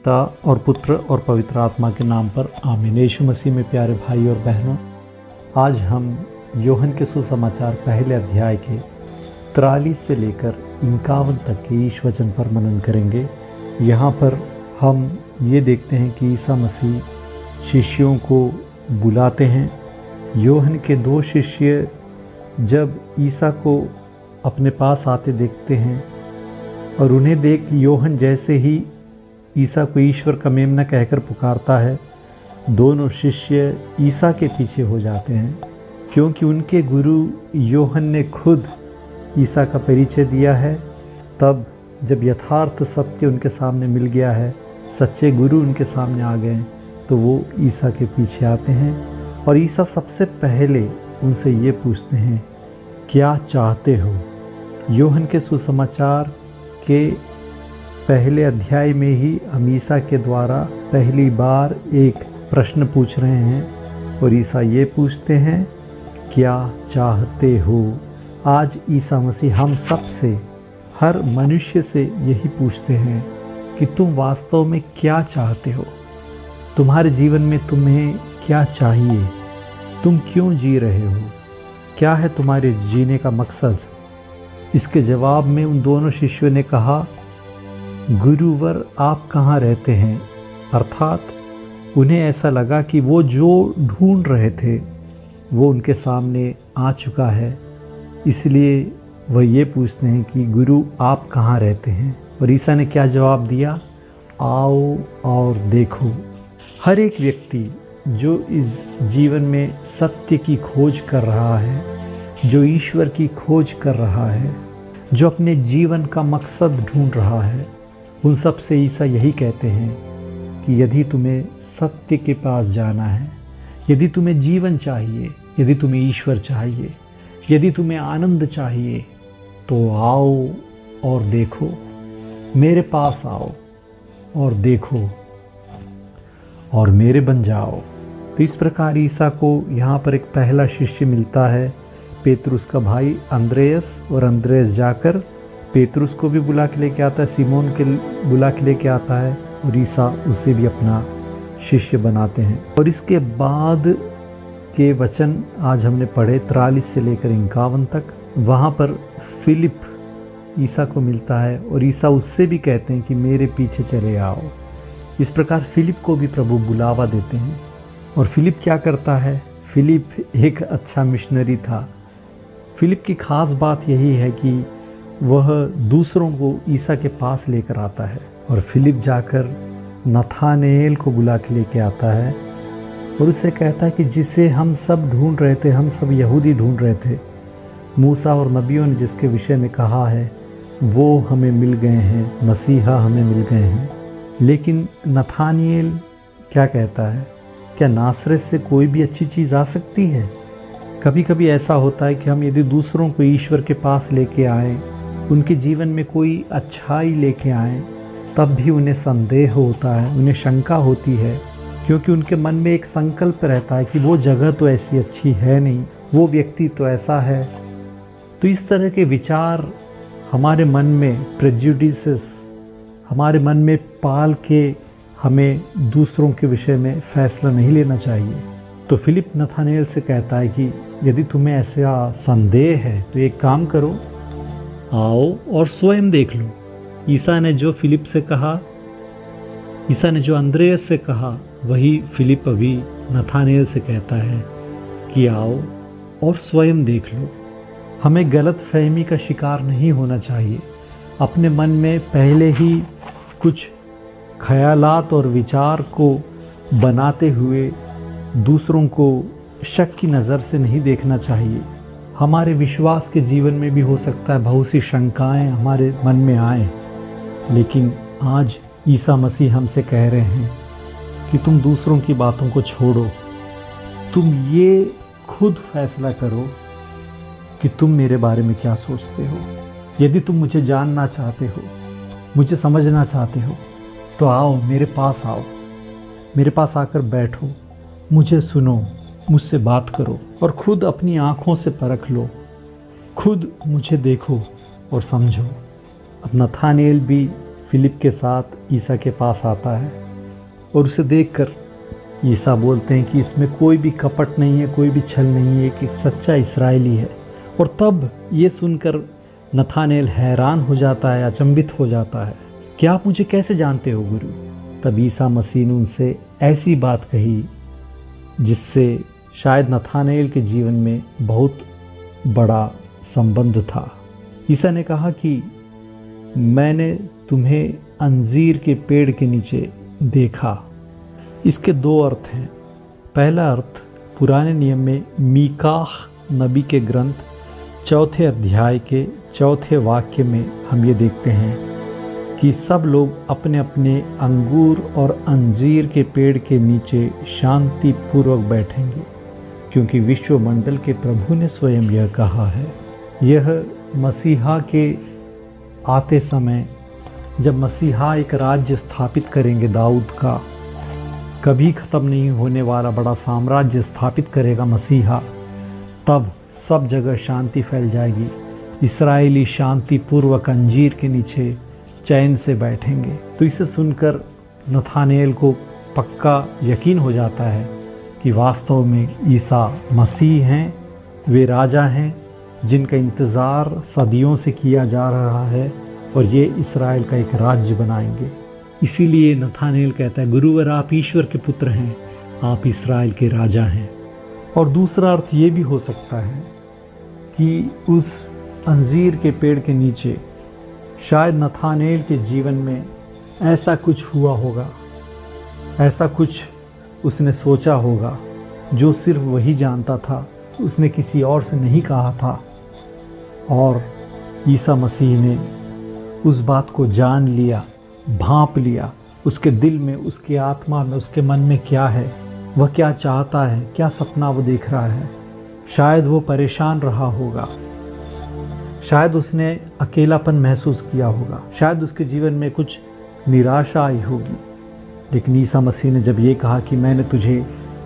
पिता और पुत्र और पवित्र आत्मा के नाम पर आमीन। यीशु मसीह में प्यारे भाई और बहनों, आज हम यूहन्ना के सुसमाचार पहले अध्याय के 43 से लेकर 51 तक के ईश वचन पर मनन करेंगे। यहाँ पर हम ये देखते हैं कि ईसा मसीह शिष्यों को बुलाते हैं। यूहन्ना के 2 शिष्य जब ईसा को अपने पास आते देखते हैं और उन्हें देख यूहन्ना जैसे ही ईसा को ईश्वर का मेमना कहकर पुकारता है, दोनों शिष्य ईसा के पीछे हो जाते हैं, क्योंकि उनके गुरु यूहन्ना ने खुद ईसा का परिचय दिया है। तब जब यथार्थ सत्य उनके सामने मिल गया है, सच्चे गुरु उनके सामने आ गए, तो वो ईसा के पीछे आते हैं और ईसा सबसे पहले उनसे ये पूछते हैं, क्या चाहते हो? यूहन्ना के सुसमाचार के पहले अध्याय में ही हम ईसा के द्वारा पहली बार एक प्रश्न पूछ रहे हैं और ईसा ये पूछते हैं, क्या चाहते हो? आज ईसा मसीह हम सब से, हर मनुष्य से यही पूछते हैं कि तुम वास्तव में क्या चाहते हो? तुम्हारे जीवन में तुम्हें क्या चाहिए? तुम क्यों जी रहे हो? क्या है तुम्हारे जीने का मकसद? इसके जवाब में उन दोनों शिष्यों ने कहा, गुरुवर आप कहाँ रहते हैं? अर्थात उन्हें ऐसा लगा कि वो जो ढूंढ रहे थे वो उनके सामने आ चुका है, इसलिए वह ये पूछते हैं कि गुरु आप कहाँ रहते हैं? और ईसा ने क्या जवाब दिया? आओ और देखो। हर एक व्यक्ति जो इस जीवन में सत्य की खोज कर रहा है, जो ईश्वर की खोज कर रहा है, जो अपने जीवन का मकसद ढूंढ रहा है, उन सब से ईसा यही कहते हैं कि यदि तुम्हें सत्य के पास जाना है, यदि तुम्हें जीवन चाहिए, यदि तुम्हें ईश्वर चाहिए, यदि तुम्हें आनंद चाहिए, तो आओ और देखो, मेरे पास आओ और देखो और मेरे बन जाओ। तो इस प्रकार ईसा को यहाँ पर एक पहला शिष्य मिलता है, पेतरुस का भाई अंद्रेयस, और अंद्रेयस जाकर पेतरुस को भी बुला के लेके आता है, सिमोन के बुला के लेके आता है और ईसा उसे भी अपना शिष्य बनाते हैं। और इसके बाद के वचन आज हमने पढ़े 43 से लेकर 51 तक। वहाँ पर फिलिप ईसा को मिलता है और ईसा उससे भी कहते हैं कि मेरे पीछे चले आओ। इस प्रकार फिलिप को भी प्रभु बुलावा देते हैं। और फिलिप क्या करता है? फिलिप एक अच्छा मिशनरी था। फिलिप की खास बात यही है कि वह दूसरों को ईसा के पास लेकर आता है। और फिलिप जाकर नथानेल को बुला के लेके आता है और उसे कहता है कि जिसे हम सब ढूंढ रहे थे, हम सब यहूदी ढूंढ रहे थे, मूसा और नबियों ने जिसके विषय में कहा है, वो हमें मिल गए हैं, मसीहा हमें मिल गए हैं। लेकिन नथानिएल क्या कहता है? क्या नासरत से कोई भी अच्छी चीज़ आ सकती है? कभी कभी ऐसा होता है कि हम यदि दूसरों को ईश्वर के पास लेके आएँ, उनके जीवन में कोई अच्छाई लेके आएँ, तब भी उन्हें संदेह होता है, उन्हें शंका होती है, क्योंकि उनके मन में एक संकल्प रहता है कि वो जगह तो ऐसी अच्छी है नहीं, वो व्यक्ति तो ऐसा है। तो इस तरह के विचार हमारे मन में, प्रेजुडिसेस हमारे मन में पाल के हमें दूसरों के विषय में फैसला नहीं लेना चाहिए। तो फिलिप नथानेल से कहता है कि यदि तुम्हें ऐसा संदेह है तो एक काम करो, आओ और स्वयं देख लो। ईसा ने जो फिलिप से कहा, ईसा ने जो अंद्रेयस से कहा, वही फिलिप अभी नथानेल से कहता है कि आओ और स्वयं देख लो। हमें गलत फहमी का शिकार नहीं होना चाहिए। अपने मन में पहले ही कुछ ख्यालात और विचार को बनाते हुए दूसरों को शक की नज़र से नहीं देखना चाहिए। हमारे विश्वास के जीवन में भी हो सकता है बहुत सी शंकाएं हमारे मन में आए, लेकिन आज ईसा मसीह हमसे कह रहे हैं कि तुम दूसरों की बातों को छोड़ो, तुम ये खुद फैसला करो कि तुम मेरे बारे में क्या सोचते हो। यदि तुम मुझे जानना चाहते हो, मुझे समझना चाहते हो, तो आओ मेरे पास आओ, मेरे पास आकर बैठो, मुझे सुनो, मुझसे बात करो और खुद अपनी आँखों से परख लो, खुद मुझे देखो और समझो। अब नथानेल भी फिलिप के साथ ईसा के पास आता है और उसे देखकर ईसा बोलते हैं कि इसमें कोई भी कपट नहीं है, कोई भी छल नहीं है, कि एक सच्चा इस्राएली है। और तब ये सुनकर नथानेल हैरान हो जाता है, अचंभित हो जाता है कि आप मुझे कैसे जानते हो गुरु। तब ईसा मसीह ने उनसे ऐसी बात कही जिससे शायद नथानेल के जीवन में बहुत बड़ा संबंध था। ईसा ने कहा कि मैंने तुम्हें अंजीर के पेड़ के नीचे देखा। इसके दो अर्थ हैं। पहला अर्थ पुराने नियम में मीकाह नबी के ग्रंथ 4 अध्याय के 4 वाक्य में हम ये देखते हैं कि सब लोग अपने अपने अंगूर और अंजीर के पेड़ के नीचे शांति पूर्वक बैठेंगे, क्योंकि विश्वमंडल के प्रभु ने स्वयं यह कहा है। यह मसीहा के आते समय, जब मसीहा एक राज्य स्थापित करेंगे दाऊद का, कभी ख़त्म नहीं होने वाला बड़ा साम्राज्य स्थापित करेगा मसीहा, तब सब जगह शांति फैल जाएगी। इस्राएली शांति पूर्वक अंजीर के नीचे चैन से बैठेंगे। तो इसे सुनकर नथानेल को पक्का यकीन हो जाता है कि वास्तव में ईसा मसीह हैं, वे राजा हैं जिनका इंतज़ार सदियों से किया जा रहा है और ये इस्राएल का एक राज्य बनाएंगे। इसीलिए नथानेल कहता है, गुरुवर आप ईश्वर के पुत्र हैं, आप इस्राएल के राजा हैं। और दूसरा अर्थ ये भी हो सकता है कि उस अंजीर के पेड़ के नीचे शायद नथानेल के जीवन में ऐसा कुछ हुआ होगा, ऐसा कुछ उसने सोचा होगा जो सिर्फ वही जानता था, उसने किसी और से नहीं कहा था। और ईसा मसीह ने उस बात को जान लिया, भांप लिया, उसके दिल में, उसकी आत्मा में, उसके मन में क्या है, वह क्या चाहता है, क्या सपना वो देख रहा है। शायद वो परेशान रहा होगा, शायद उसने अकेलापन महसूस किया होगा, शायद उसके जीवन में कुछ निराशा आई होगी। लेकिन ईसा मसीह ने जब ये कहा कि मैंने तुझे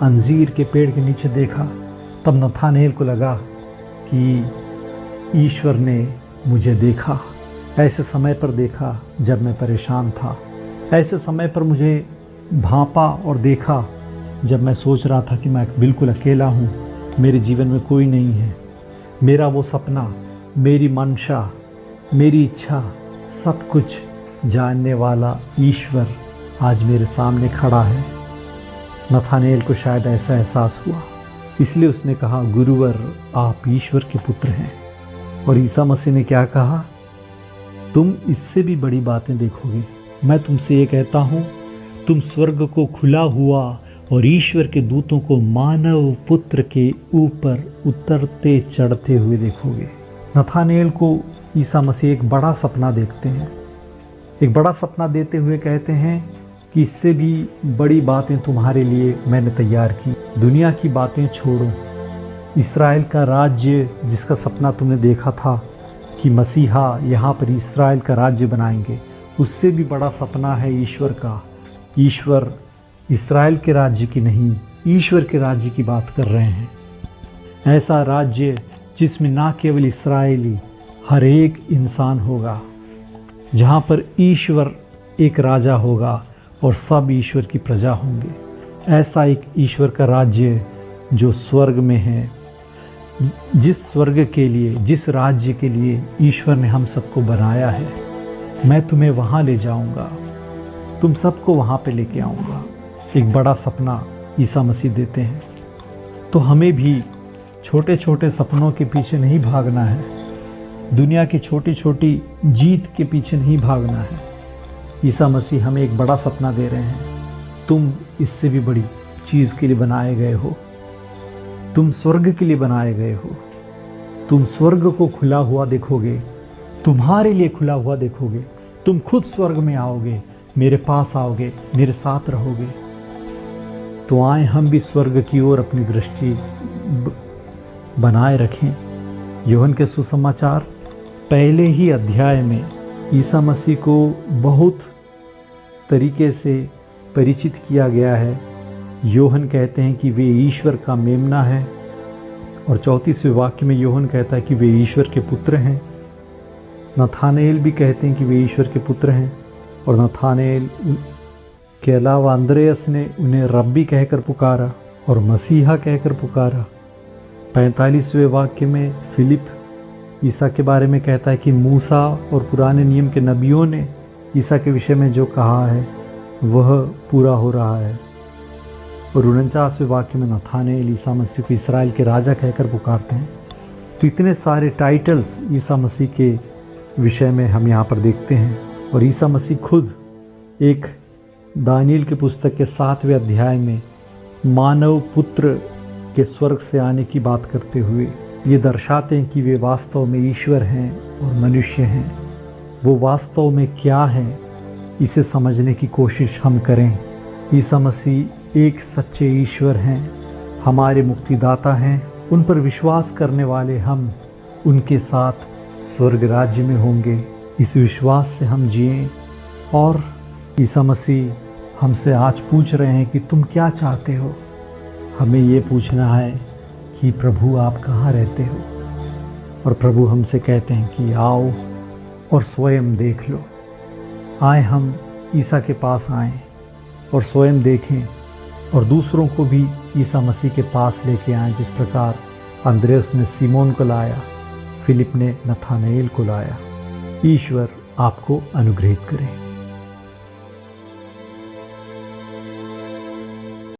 अंजीर के पेड़ के नीचे देखा, तब नथानेल को लगा कि ईश्वर ने मुझे देखा, ऐसे समय पर देखा जब मैं परेशान था, ऐसे समय पर मुझे भांपा और देखा जब मैं सोच रहा था कि मैं बिल्कुल अकेला हूँ, मेरे जीवन में कोई नहीं है। मेरा वो सपना, मेरी मंशा, मेरी इच्छा, सब कुछ जानने वाला ईश्वर आज मेरे सामने खड़ा है। नथानेल को शायद ऐसा एहसास हुआ, इसलिए उसने कहा, गुरुवर आप ईश्वर के पुत्र हैं। और ईसा मसीह ने क्या कहा, तुम इससे भी बड़ी बातें देखोगे। मैं तुमसे ये कहता हूँ, तुम स्वर्ग को खुला हुआ और ईश्वर के दूतों को मानव पुत्र के ऊपर उतरते चढ़ते हुए देखोगे। नथानेल को ईसा मसीह एक बड़ा सपना देखते हैं, एक बड़ा सपना देते हुए कहते हैं कि इससे भी बड़ी बातें तुम्हारे लिए मैंने तैयार की। दुनिया की बातें छोड़ो, इस्राएल का राज्य जिसका सपना तुमने देखा था कि मसीहा यहाँ पर इस्राएल का राज्य बनाएंगे, उससे भी बड़ा सपना है ईश्वर का। ईश्वर इस्राएल के राज्य की नहीं, ईश्वर के राज्य की बात कर रहे हैं। ऐसा राज्य जिसमें ना केवल इस्राएली, हर एक इंसान होगा, जहाँ पर ईश्वर एक राजा होगा और सब ईश्वर की प्रजा होंगे। ऐसा एक ईश्वर का राज्य जो स्वर्ग में है, जिस स्वर्ग के लिए, जिस राज्य के लिए ईश्वर ने हम सबको बनाया है। मैं तुम्हें वहाँ ले जाऊँगा, तुम सबको वहाँ पे लेके आऊँगा। एक बड़ा सपना ईसा मसीह देते हैं। तो हमें भी छोटे छोटे सपनों के पीछे नहीं भागना है, दुनिया की छोटी छोटी जीत के पीछे नहीं भागना है। ईसा मसीह हमें एक बड़ा सपना दे रहे हैं, तुम इससे भी बड़ी चीज़ के लिए बनाए गए हो, तुम स्वर्ग के लिए बनाए गए हो। तुम स्वर्ग को खुला हुआ देखोगे, तुम्हारे लिए खुला हुआ देखोगे। तुम खुद स्वर्ग में आओगे, मेरे पास आओगे, मेरे साथ रहोगे। तो आए हम भी स्वर्ग की ओर अपनी दृष्टि बनाए रखें। यूहन्ना के सुसमाचार पहले ही अध्याय में ईसा मसीह को बहुत तरीके से परिचित किया गया है। यूहन्ना कहते हैं कि वे ईश्वर का मेमना है, और 34वें वाक्य में यूहन्ना कहता है कि वे ईश्वर के पुत्र हैं। नथानेल भी कहते हैं कि वे ईश्वर के पुत्र हैं। और नथानेल के अलावा अंद्रयास ने उन्हें रब्बी कहकर पुकारा और मसीहा कहकर पुकारा। 45वें वाक्य में फिलिप ईसा के बारे में कहता है कि मूसा और पुराने नियम के नबियों ने ईसा के विषय में जो कहा है वह पूरा हो रहा है। और 49वें वाक्य में नथानेल ईसा मसीह को इस्राएल के राजा कहकर पुकारते हैं। तो इतने सारे टाइटल्स ईसा मसीह के विषय में हम यहाँ पर देखते हैं। और ईसा मसीह खुद एक दानियल की पुस्तक के 7वें अध्याय में मानव पुत्र के स्वर्ग से आने की बात करते हुए ये दर्शाते हैं कि वे वास्तव में ईश्वर हैं और मनुष्य हैं। वो वास्तव में क्या है, इसे समझने की कोशिश हम करें। ईसा मसीह एक सच्चे ईश्वर हैं, हमारे मुक्तिदाता हैं। उन पर विश्वास करने वाले हम उनके साथ स्वर्ग राज्य में होंगे। इस विश्वास से हम जिएं। और ईसा मसीह हमसे आज पूछ रहे हैं कि तुम क्या चाहते हो। हमें ये पूछना है कि प्रभु आप कहाँ रहते हो। और प्रभु हमसे कहते हैं कि आओ और स्वयं देख लो। आए हम ईसा के पास आएं और स्वयं देखें और दूसरों को भी ईसा मसीह के पास लेके आएं। जिस प्रकार अंद्रयास ने सीमोन को लाया, फिलिप ने नथानेल को लाया। ईश्वर आपको अनुग्रहित करे।